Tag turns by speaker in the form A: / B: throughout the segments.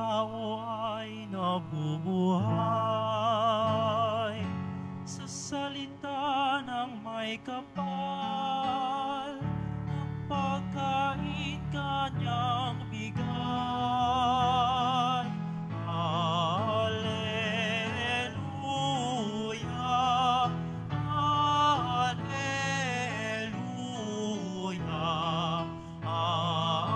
A: tao ay nabubuhay sa salita ng may kapal, ang pagkain kanyang bigay. Alleluia, Alleluia, Alleluia, Alleluia.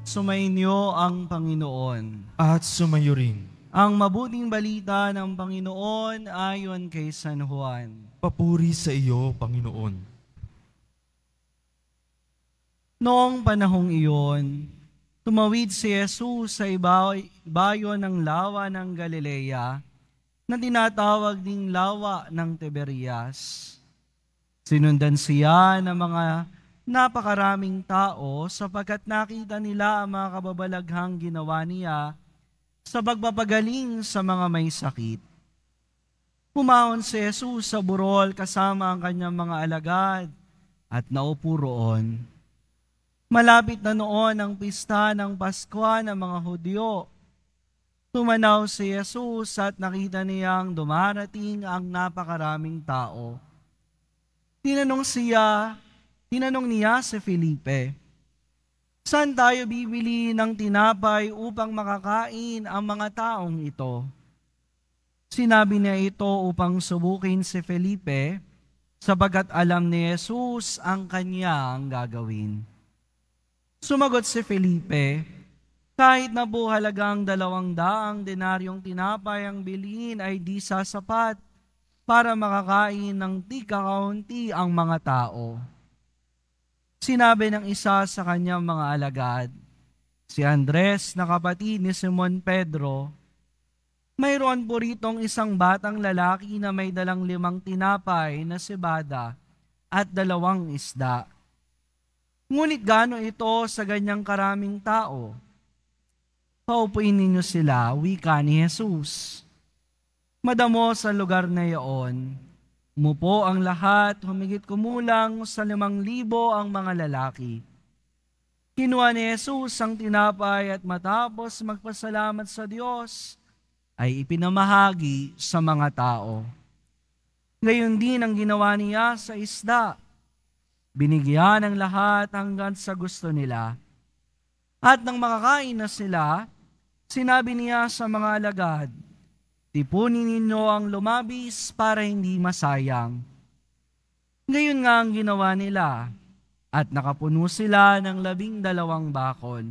B: Sumainyo ang Panginoon.
C: At sumayo rin.
B: Ang mabuting balita ng Panginoon ayon kay San Juan.
C: Papuri sa iyo, Panginoon.
B: Noong panahong iyon, tumawid si Jesus sa ibayo ng lawa ng Galilea na tinatawag ding lawa ng Tiberias. Sinundan siya ng mga napakaraming tao sapagkat nakita nila ang mga kababalaghang ginawa niya sa pagpapagaling sa mga may sakit. Pumaon si Jesus sa burol kasama ang kanyang mga alagad at naupo roon. Malapit na noon ang pista ng Pasko ng mga Hudyo. Tumanaw si Jesus at nakita niyang dumarating ang napakaraming tao. Tinanong niya si Felipe, "Saan tayo bibili ng tinapay upang makakain ang mga taong ito?" Sinabi niya ito upang subukin si Felipe, sapagkat alam ni Jesus ang kanyang gagawin. Sumagot si Felipe, "Kahit na po halagang 200 denaryong tinapay ang bilhin ay di sasapat para makakain ng tika-kaunti ang mga tao." Sinabi ng isa sa kanyang mga alagad, si Andres na kapatid ni Simon Pedro, "Mayroon po ritong isang batang lalaki na may dalang 5 tinapay na cebada at 2 isda. Ngunit gaano ito sa ganyang karaming tao?" "Paupuin ninyo sila," wika ni Jesus. Madamo sa lugar na iyon, umupo ang lahat, humigit kumulang sa 5,000 ang mga lalaki. Kinuha ni Jesus ang tinapay at matapos magpasalamat sa Diyos, ay ipinamahagi sa mga tao. Gayon din ang ginawa niya sa isda. Binigyan ng lahat hanggang sa gusto nila. At nang makakain na sila, sinabi niya sa mga alagad, "Tipunin ninyo ang lumabis para hindi masayang." Ngayon nga ang ginawa nila, at nakapuno sila ng 12 bakol.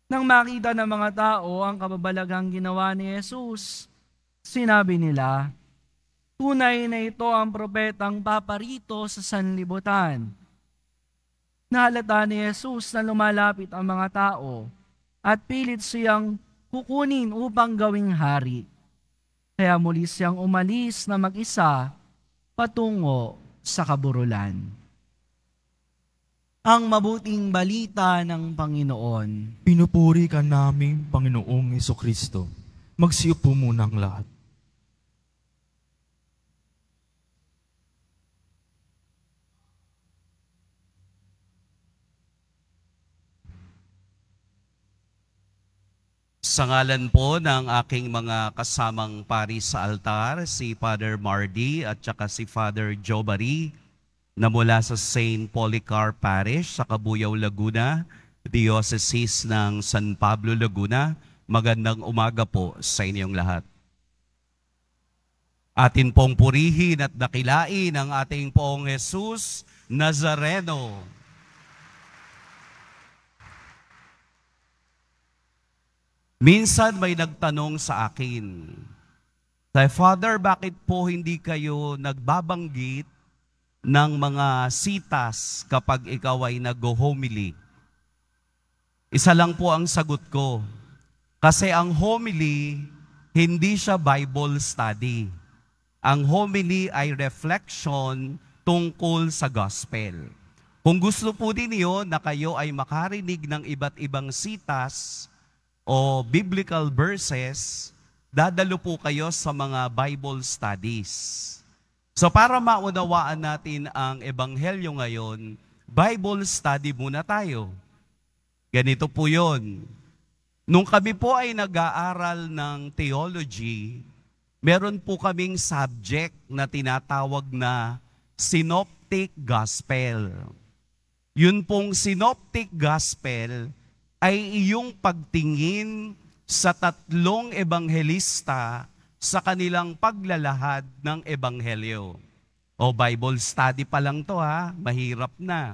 B: Nang makita ng mga tao ang kababalaghang ginawa ni Jesus, sinabi nila, "Tunay na ito ang propetang paparito sa sanlibutan." Nahalata ni Jesus na lumalapit ang mga tao at pilit siyang kukunin upang gawing hari. Kaya muli siyang umalis na mag-isa patungo sa kaburulan. Ang mabuting balita ng Panginoon.
C: Pinupuri ka namin, Panginoong Jesucristo. Magsiupo muna ang lahat.
D: Sa ngalan po ng aking mga kasamang pari sa altar, si Father Mardy at saka si Father Jobari, na mula sa St. Polycarp Parish sa Cabuyao, Laguna, Diocese ng San Pablo, Laguna, magandang umaga po sa inyong lahat. Atin pong purihin at dakilain ang ating Poong Jesus Nazareno. Minsan may nagtanong sa akin, "Father, bakit po hindi kayo nagbabanggit ng mga sitas kapag ikaw ay nag-homily?" Isa lang po ang sagot ko, kasi ang homily, hindi siya Bible study. Ang homily ay reflection tungkol sa gospel. Kung gusto po din niyo na kayo ay makarinig ng iba't ibang sitas o biblical verses, dadalo po kayo sa mga Bible studies. So para maunawaan natin ang Ebanghelyo ngayon, Bible study muna tayo. Ganito po yun. Nung kami po ay nag-aaral ng theology, meron po kaming subject na tinatawag na Synoptic Gospel. Yun pong Synoptic Gospel ay iyong pagtingin sa tatlong ebanghelista sa kanilang paglalahad ng ebanghelyo. O Bible study pa lang to ha, mahirap na.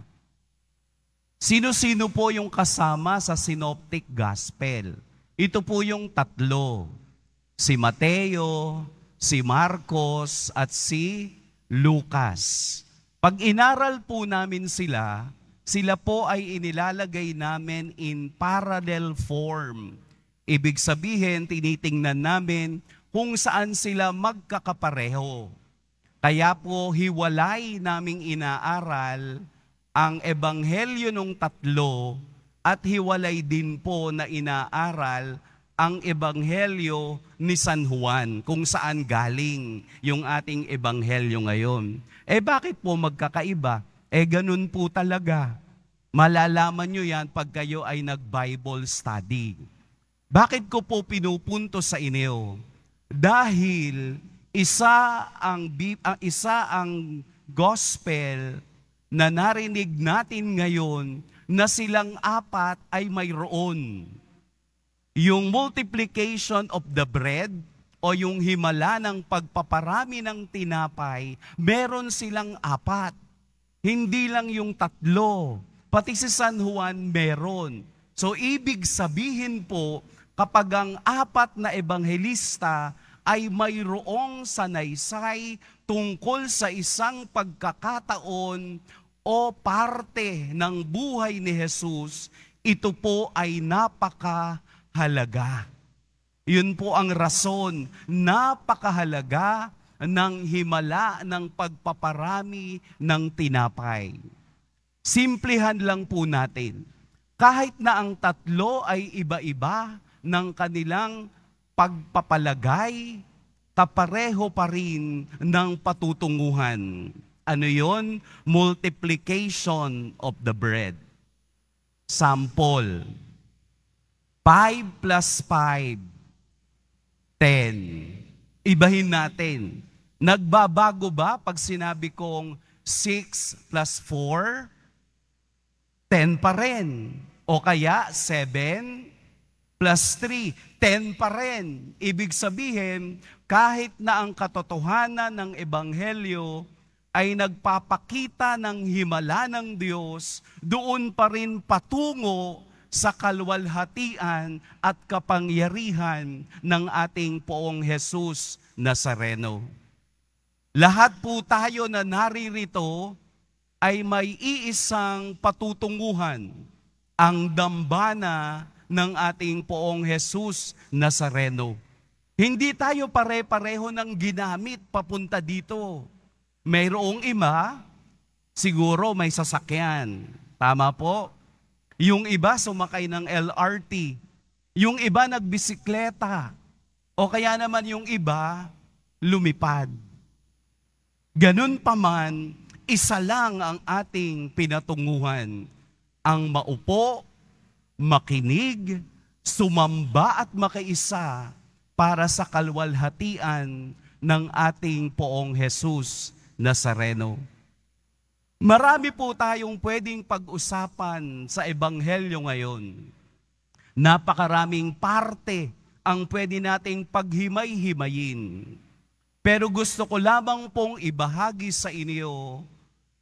D: Sino-sino po yung kasama sa Synoptic Gospel? Ito po yung tatlo. Si Mateo, si Marcos, at si Lucas. Pag inaral po namin sila, sila po ay inilalagay namin in parallel form. Ibig sabihin, tinitingnan namin kung saan sila magkakapareho. Kaya po, hiwalay naming inaaral ang ebanghelyo ng tatlo at hiwalay din po na inaaral ang ebanghelyo ni San Juan, kung saan galing yung ating ebanghelyo ngayon. Bakit po magkakaiba? Ganun po talaga. Malalaman nyo yan pag kayo ay nag-Bible study. Bakit ko po pinupunto sa inyo? Dahil isa ang gospel na narinig natin ngayon na silang apat ay mayroon. Yung multiplication of the bread o yung himala ng pagpaparami ng tinapay, meron silang apat. Hindi lang yung tatlo. Pati si San Juan meron. So ibig sabihin po, kapag ang apat na ebanghelista ay mayroong sanaysay tungkol sa isang pagkakataon o parte ng buhay ni Jesus, ito po ay napakahalaga. Yun po ang rason, napakahalaga ng himala ng pagpaparami ng tinapay. Simplihan lang po natin, kahit na ang tatlo ay iba-iba ng kanilang pagpapalagay, kapareho pa rin ng patutunguhan. Ano yon? Multiplication of the bread. Sample. 5 plus 5, 10. Ibahin natin. Nagbabago ba pag sinabi kong 6 plus 4? 10 pa rin. O kaya 7 plus 3, 10 pa rin. Ibig sabihin, kahit na ang katotohanan ng ebanghelyo ay nagpapakita ng himala ng Diyos, doon pa rin patungo sa kaluwalhatian at kapangyarihan ng ating Poong Jesus Nazareno. Lahat po tayo na naririto ay may iisang patutunguhan, ang dambana ng ating Poong Jesus Nazareno. Hindi tayo pare-pareho ng ginamit papunta dito. Mayroong iba, siguro may sasakyan. Tama po? Yung iba sumakay ng LRT. Yung iba nagbisikleta. O kaya naman yung iba lumipad. Ganun pa man, isa lang ang ating pinatunguhan. Ang maupo, makinig, sumamba at makiisa para sa kaluwalhatian ng ating Poong Jesus Nazareno. Marami po tayong pwedeng pag-usapan sa Ebanghelyo ngayon. Napakaraming parte ang pwede nating paghimay-himayin. Pero gusto ko lamang pong ibahagi sa inyo,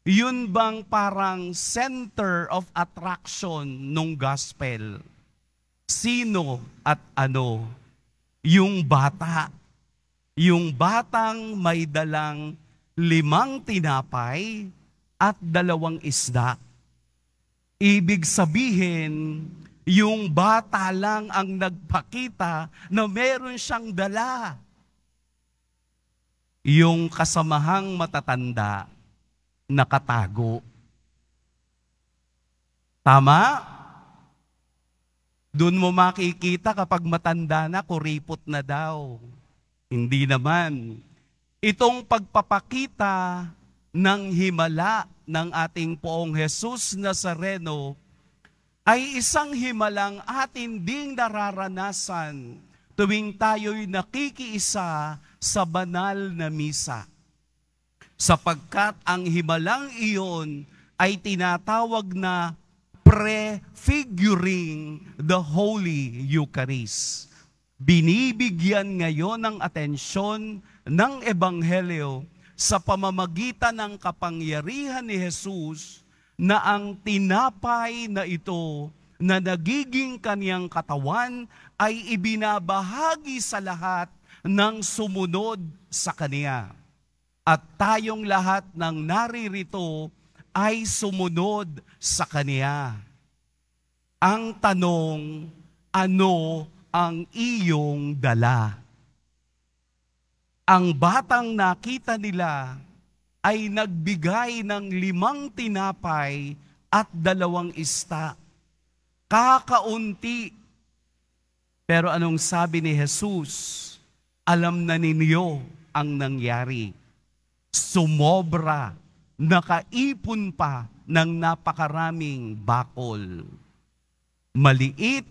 D: yun bang parang center of attraction nung gospel? Sino at ano? Yung bata. Yung batang may dalang 5 tinapay at 2 isda. Ibig sabihin, yung bata lang ang nagpakita na meron siyang dala. Yung kasamahang matatanda, nakatago. Tama? Doon mo makikita kapag matanda na, kuripot na daw. Hindi naman. Itong pagpapakita ng himala ng ating Poong Jesus Nazareno ay isang himalang atin ding nararanasan tuwing tayo'y nakikiisa sa banal na misa. Sapagkat ang himalang iyon ay tinatawag na prefiguring the Holy Eucharist. Binibigyan ngayon ng atensyon ng Ebanghelyo sa pamamagitan ng kapangyarihan ni Jesus na ang tinapay na ito na nagiging kaniyang katawan ay ibinabahagi sa lahat ng sumunod sa kaniya. At tayong lahat ng naririto ay sumunod sa kaniya. Ang tanong, ano ang iyong dala? Ang batang nakita nila ay nagbigay ng 5 tinapay at 2 ista. Kakaunti. Pero anong sabi ni Jesus? Alam na ninyo ang nangyari. Sumobra, nakaipon pa ng napakaraming bakol. Maliit,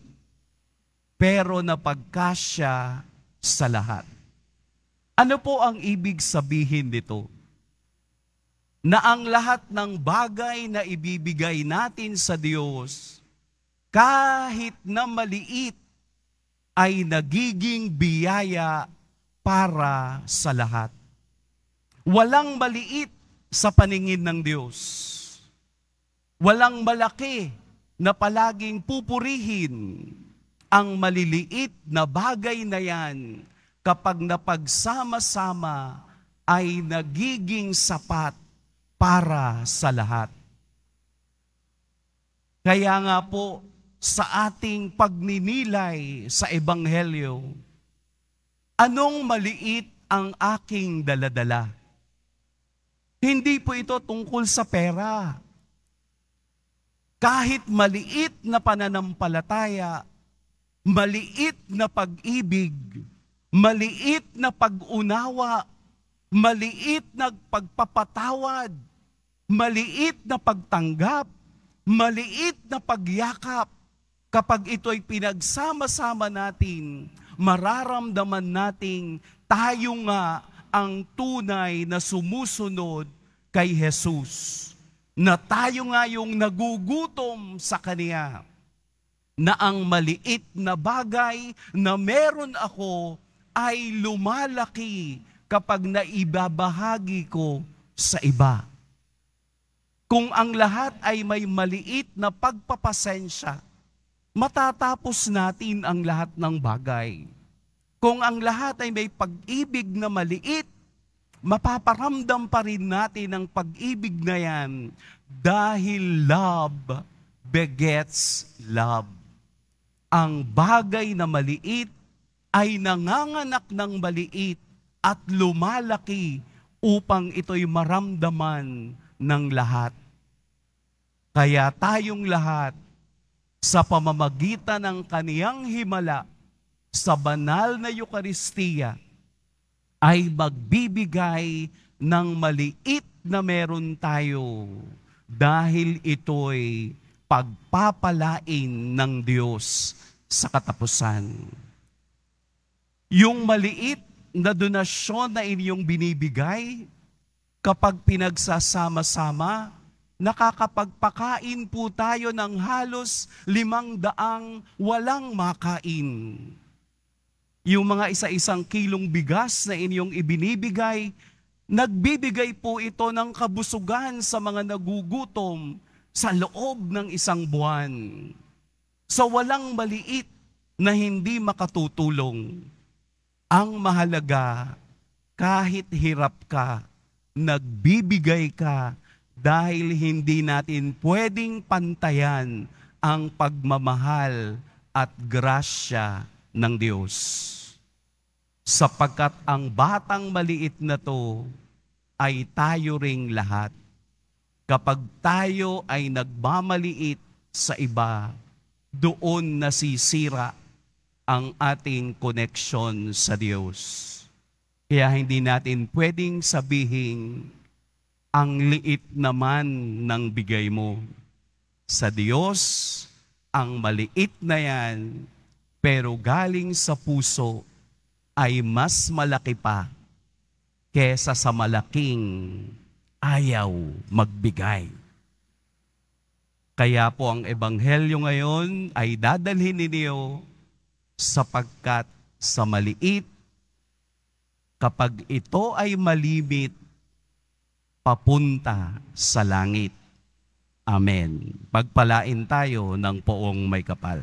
D: pero napagkasya sa lahat. Ano po ang ibig sabihin nito? Na ang lahat ng bagay na ibibigay natin sa Diyos, kahit na maliit, ay nagiging biyaya para sa lahat. Walang maliit sa paningin ng Diyos. Walang malaki na palaging pupurihin. Ang maliliit na bagay na yan, kapag napagsama-sama, ay nagiging sapat para sa lahat. Kaya nga po, sa ating pagninilay sa Ebanghelyo, anong maliit ang aking daladala? Hindi po ito tungkol sa pera. Kahit maliit na pananampalataya, maliit na pag-ibig, maliit na pag-unawa, maliit na pagpapatawad, maliit na pagtanggap, maliit na pagyakap, kapag ito'y pinagsama-sama natin, mararamdaman nating tayo nga ang tunay na sumusunod kay Jesus. Na tayo nga yung nagugutom sa Kaniya. Na ang maliit na bagay na meron ako ay lumalaki kapag naibabahagi ko sa iba. Kung ang lahat ay may maliit na pagpapasensya, matatapos natin ang lahat ng bagay. Kung ang lahat ay may pag-ibig na maliit, mapaparamdam pa rin natin ang pag-ibig na yan dahil love begets love. Ang bagay na maliit ay nanganganak ng maliit at lumalaki upang ito'y maramdaman ng lahat. Kaya tayong lahat, sa pamamagitan ng kaniyang himala sa banal na Eucharistia, ay magbibigay ng maliit na meron tayo dahil ito'y pagpapalain ng Diyos sa katapusan. Yung maliit na donasyon na inyong binibigay, kapag pinagsasama-sama, nakakapagpakain po tayo ng halos 500 walang makain. Yung mga isa-isang kilong bigas na inyong ibinibigay, nagbibigay po ito ng kabusugan sa mga nagugutom sa loob ng isang buwan. So walang maliit na hindi makatutulong. Ang mahalaga, kahit hirap ka, nagbibigay ka, dahil hindi natin pwedeng pantayan ang pagmamahal at grasya ng Diyos. Sapagkat ang batang maliit na to ay tayo ring lahat. Kapag tayo ay nagmamaliit sa iba, doon nasisira ang ating connection sa Diyos. Kaya hindi natin pwedeng sabihin, ang liit naman ng bigay mo. Sa Diyos, ang maliit na yan, pero galing sa puso ay mas malaki pa kesa sa malaking ayaw magbigay. Kaya po ang ebanghelyo ngayon ay dadalhin ninyo sapagkat sa maliit, kapag ito ay malimit, papunta sa langit. Amen. Pagpalain tayo ng poong may kapal.